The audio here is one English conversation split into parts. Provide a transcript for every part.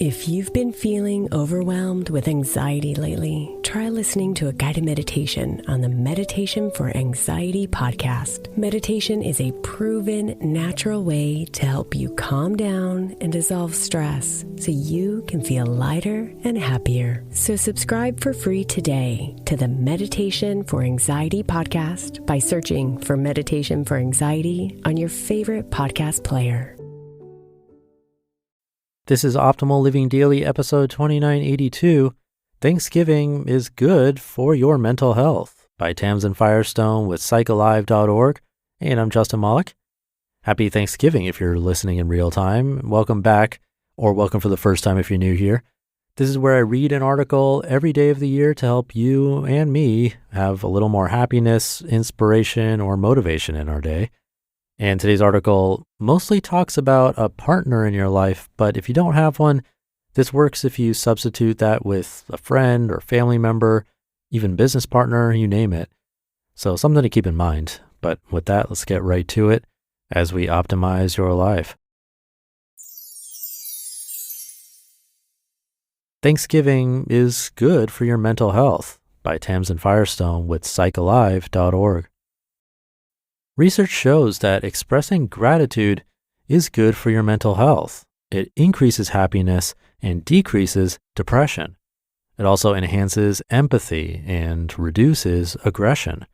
If you've been feeling overwhelmed with anxiety lately, try listening to a guided meditation on the Meditation for Anxiety podcast. Meditation is a proven, natural way to help you calm down and dissolve stress so you can feel lighter and happier. So subscribe for free today to the Meditation for Anxiety podcast by searching for Meditation for Anxiety on your favorite podcast player. This is Optimal Living Daily, episode 2982. Thanksgiving is good for your mental health by Tamsen Firestone with psychalive.org. And I'm Justin Malik. Happy Thanksgiving if you're listening in real time. Welcome back, or welcome for the first time if you're new here. This is where I read an article every day of the year to help you and me have a little more happiness, inspiration, or motivation in our day. And today's article mostly talks about a partner in your life, but if you don't have one, this works if you substitute that with a friend or family member, even business partner, you name it. So something to keep in mind. But with that, let's get right to it as we optimize your life. Thanksgiving is good for your mental health by Tamsen Firestone with psychalive.org. Research shows that expressing gratitude is good for your mental health. It increases happiness and decreases depression. It also enhances empathy and reduces aggression.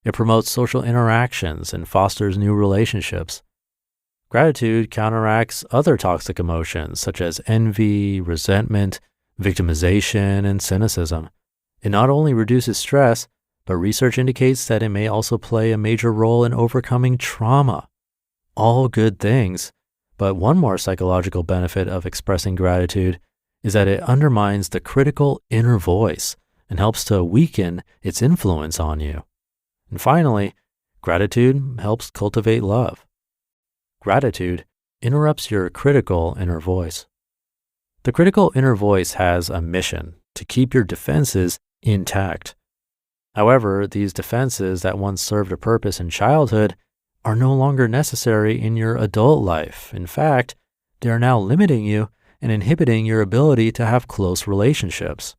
It promotes social interactions and fosters new relationships. Gratitude counteracts other toxic emotions such as envy, resentment, victimization, and cynicism. It not only reduces stress, but research indicates that it may also play a major role in overcoming trauma. All good things, but one more psychological benefit of expressing gratitude is that it undermines the critical inner voice and helps to weaken its influence on you. And finally, gratitude helps cultivate love. Gratitude interrupts your critical inner voice. The critical inner voice has a mission to keep your defenses intact. However, these defenses that once served a purpose in childhood are no longer necessary in your adult life. In fact, they are now limiting you and inhibiting your ability to have close relationships.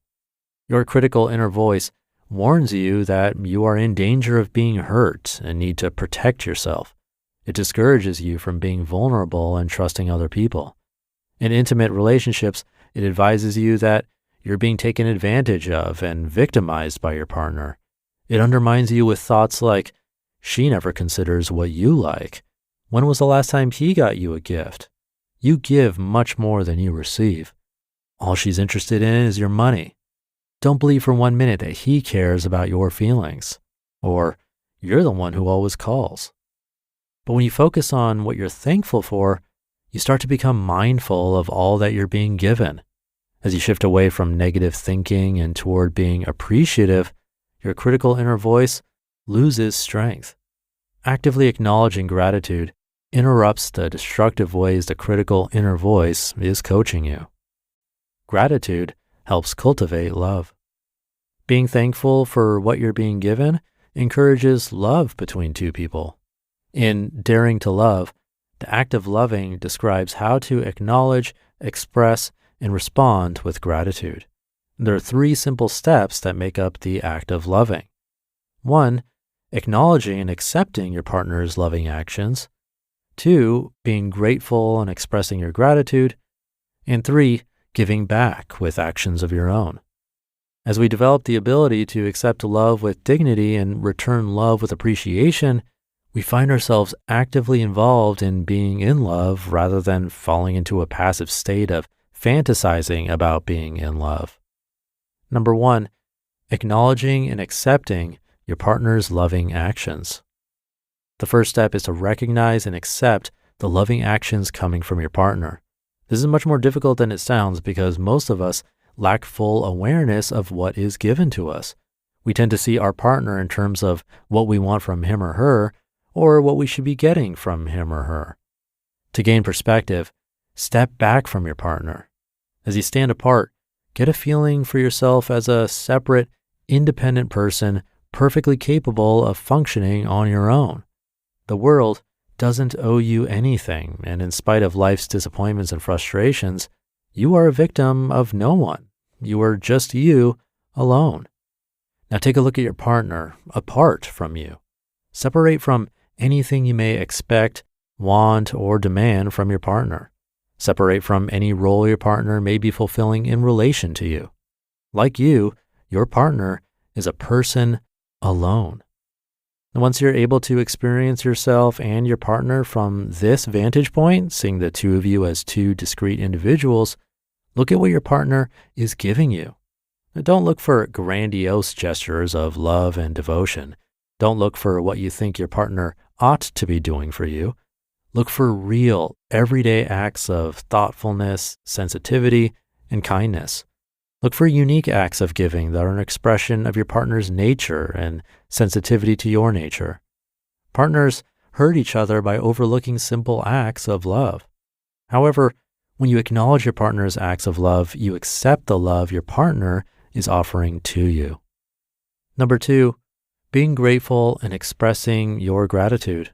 Your critical inner voice warns you that you are in danger of being hurt and need to protect yourself. It discourages you from being vulnerable and trusting other people. In intimate relationships, it advises you that you're being taken advantage of and victimized by your partner. It undermines you with thoughts like, she never considers what you like. When was the last time he got you a gift? You give much more than you receive. All she's interested in is your money. Don't believe for 1 minute that he cares about your feelings. Or, you're the one who always calls. But when you focus on what you're thankful for, you start to become mindful of all that you're being given. As you shift away from negative thinking and toward being appreciative, your critical inner voice loses strength. Actively acknowledging gratitude interrupts the destructive ways the critical inner voice is coaching you. Gratitude helps cultivate love. Being thankful for what you're being given encourages love between two people. In Daring to Love, the act of loving describes how to acknowledge, express, and respond with gratitude. There are 3 simple steps that make up the act of loving. 1, acknowledging and accepting your partner's loving actions. 2, being grateful and expressing your gratitude. And 3, giving back with actions of your own. As we develop the ability to accept love with dignity and return love with appreciation, we find ourselves actively involved in being in love rather than falling into a passive state of fantasizing about being in love. Number 1, acknowledging and accepting your partner's loving actions. The first step is to recognize and accept the loving actions coming from your partner. This is much more difficult than it sounds because most of us lack full awareness of what is given to us. We tend to see our partner in terms of what we want from him or her, or what we should be getting from him or her. To gain perspective, step back from your partner. As you stand apart, get a feeling for yourself as a separate, independent person perfectly capable of functioning on your own. The world doesn't owe you anything, and in spite of life's disappointments and frustrations, you are a victim of no one. You are just you alone. Now take a look at your partner apart from you. Separate from anything you may expect, want, or demand from your partner. Separate from any role your partner may be fulfilling in relation to you. Like you, your partner is a person alone. And once you're able to experience yourself and your partner from this vantage point, seeing the two of you as two discrete individuals, look at what your partner is giving you. Now, don't look for grandiose gestures of love and devotion. Don't look for what you think your partner ought to be doing for you. Look for real, everyday acts of thoughtfulness, sensitivity, and kindness. Look for unique acts of giving that are an expression of your partner's nature and sensitivity to your nature. Partners hurt each other by overlooking simple acts of love. However, when you acknowledge your partner's acts of love, you accept the love your partner is offering to you. Number 2, being grateful and expressing your gratitude.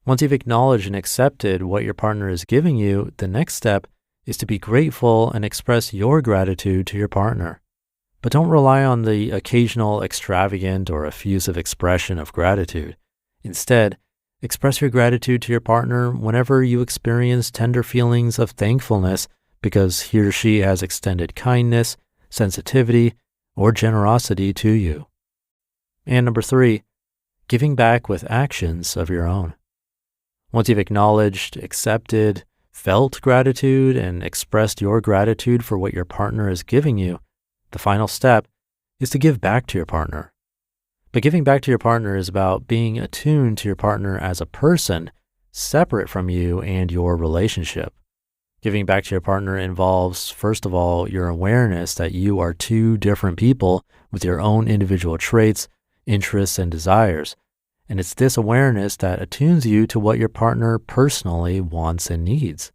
Once you've acknowledged and accepted what your partner is giving you, the next step is to be grateful and express your gratitude to your partner. But don't rely on the occasional extravagant or effusive expression of gratitude. Instead, express your gratitude to your partner whenever you experience tender feelings of thankfulness because he or she has extended kindness, sensitivity, or generosity to you. And number 3, giving back with actions of your own. Once you've acknowledged, accepted, felt gratitude, and expressed your gratitude for what your partner is giving you, the final step is to give back to your partner. But giving back to your partner is about being attuned to your partner as a person, separate from you and your relationship. Giving back to your partner involves, first of all, your awareness that you are two different people with your own individual traits, interests, and desires. And it's this awareness that attunes you to what your partner personally wants and needs.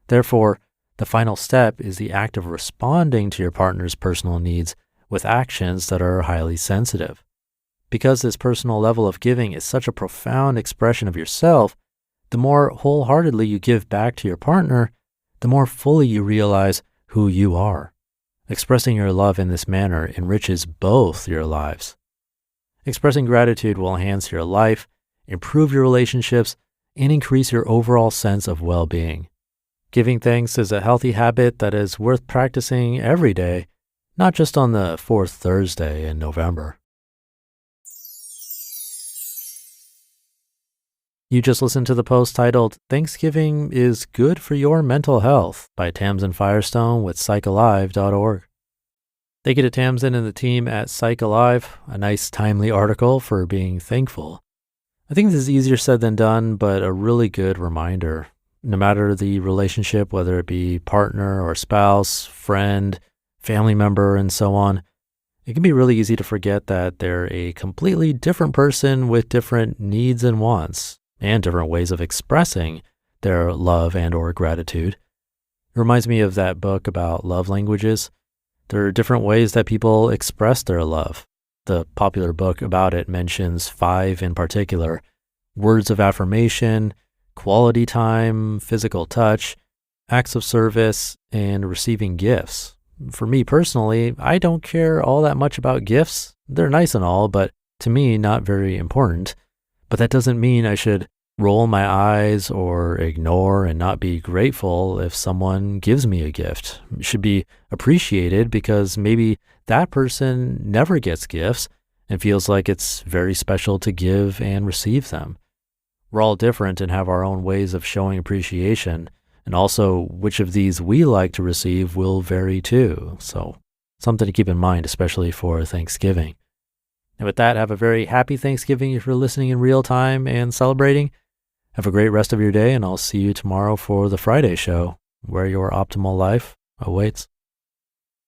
Therefore, the final step is the act of responding to your partner's personal needs with actions that are highly sensitive. Because this personal level of giving is such a profound expression of yourself, the more wholeheartedly you give back to your partner, the more fully you realize who you are. Expressing your love in this manner enriches both your lives. Expressing gratitude will enhance your life, improve your relationships, and increase your overall sense of well-being. Giving thanks is a healthy habit that is worth practicing every day, not just on the fourth Thursday in November. You just listened to the post titled, "Thanksgiving is Good for Your Mental Health" by Tamsen Firestone with psychalive.org. Thank you to Tamsen and the team at Psych Alive, a nice timely article for being thankful. I think this is easier said than done, but a really good reminder. No matter the relationship, whether it be partner or spouse, friend, family member, and so on, it can be really easy to forget that they're a completely different person with different needs and wants, and different ways of expressing their love and or gratitude. It reminds me of that book about love languages. There are different ways that people express their love. The popular book about it mentions 5 in particular: words of affirmation, quality time, physical touch, acts of service, and receiving gifts. For me personally, I don't care all that much about gifts. They're nice and all, but to me, not very important. But that doesn't mean I should roll my eyes or ignore and not be grateful if someone gives me a gift. It should be appreciated because maybe that person never gets gifts and feels like it's very special to give and receive them. We're all different and have our own ways of showing appreciation, and also which of these we like to receive will vary too. So something to keep in mind, especially for Thanksgiving. And with that, have a very happy Thanksgiving if you're listening in real time and celebrating. Have a great rest of your day, and I'll see you tomorrow for the Friday show, where your optimal life awaits.